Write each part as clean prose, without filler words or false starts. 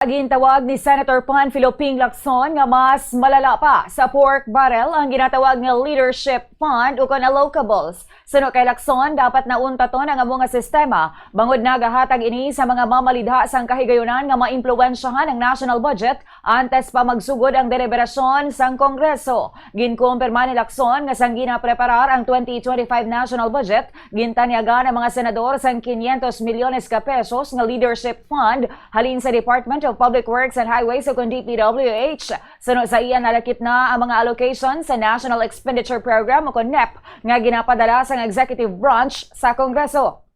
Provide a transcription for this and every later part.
Gintawag ni Senator Panfilo Ping Lacson nga mas malala pa sa pork barrel ang ginatawag nga leadership fund o unallocables. Suno kay Lacson, dapat naunta to ng mga sistema bangod nagahatag ini sa mga mamalidha sang kahigayunan nga maimpluwensyahan ang national budget antes pa magsugod ang deliberasyon sang Kongreso. Ginkumpirma ni Lacson nga sang ginapreparar ang 2025 national budget, gintanyaga ng mga senador sang 500 milyones ka pesos nga leadership fund halin sa Department of Public Works and Highways o kung DPWH. Sunod sa iyan, nalakip na ang mga allocation sa National Expenditure Program o kung NEP nga ginapadala sa executive branch sa Kongreso.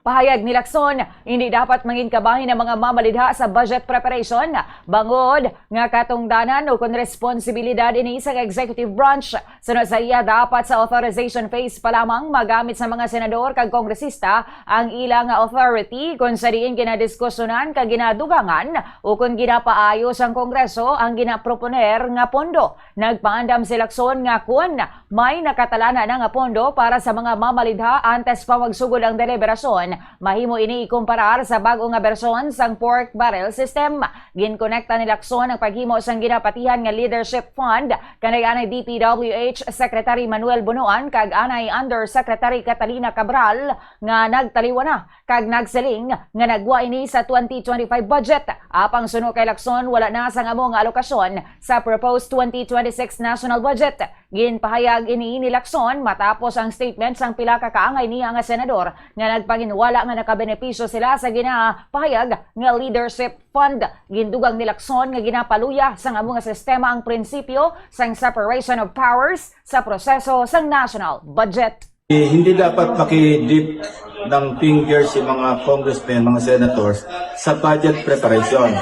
Pahayag ni Lacson, hindi dapat mangin kabahin ng mga mamalidha sa budget preparation, bangod nga katungdanan o kung responsibilidad ini sa executive branch. Sunod sa iya, dapat sa authorization phase pa lamang magamit sa mga senador kag kongresista ang ilang authority kung sa diin ginadiskusyonan kag ginadugangan o kung ginapaayos ang Kongreso ang ginaproponer nga pondo. Nagpaandam si Lacson nga kung may nakatalana na nga pondo para sa mga mamalidha antes pa magsugod ang deliberasyon, mahimo ini ikumparar sa bago nga bersyon sang pork barrel system. Ginkonekta ni Lacson ang paghimo sang ginapatihan nga leadership fund kanay anay DPWH Secretary Manuel Bunuan kag anay Undersecretary Catalina Cabral nga nagtaliwa na kag nagsiling nga nagwa ini sa 2025 budget. Apang suno kay Lacson, wala na sang amo nga alokasyon sa proposed 2026 national budget. Ginpahayag ini ni Lacson matapos ang statement sang pila ka kaangay niya nga senador nga nagpanginwala nga nakabenepisyo sila sa ginapahayag nga leadership fund. Gindugang ni Lacson nga ginapaluya sang amo nga sistema ang prinsipyo sang separation of powers sa proseso sang national budget. Hindi dapat makidip ng fingers yung mga congressmen, mga senators sa budget preparation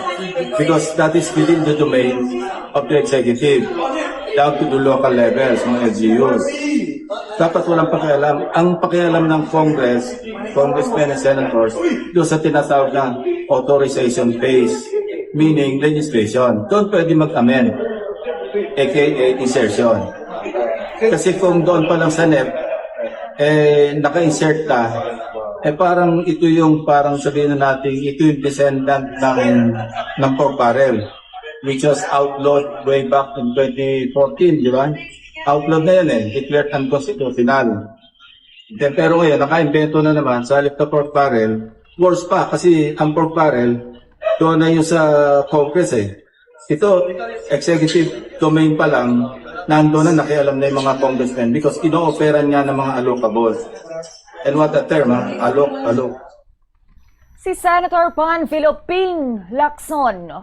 because that is within the domain of the executive down to the local levels, mga LGUs. Dapat walang pakialam. Ang pakialam ng congressmen and senators doon sa tinatawag na authorization phase, meaning legislation. Doon pwede mag-amend, aka insertion. Kasi kung doon pa lang sa NEP, naka-insert ka, parang ito yung parang sabihin na natin, ito yung descendant ng pork barrel, which was outlawed way back in 2014, di ba? Outlawed na yan declared unconstitutional. Pero ngayon, naka-invento na naman sa halip na pork barrel, worse pa, kasi ang pork barrel, doon na yung sa Congress Ito, executive domain pa lang, nandoon na nakialam na yung mga congressmen because ino-operan niya ng mga allocables. And what a term, alok. Si Senator Panfilo Ping Lacson.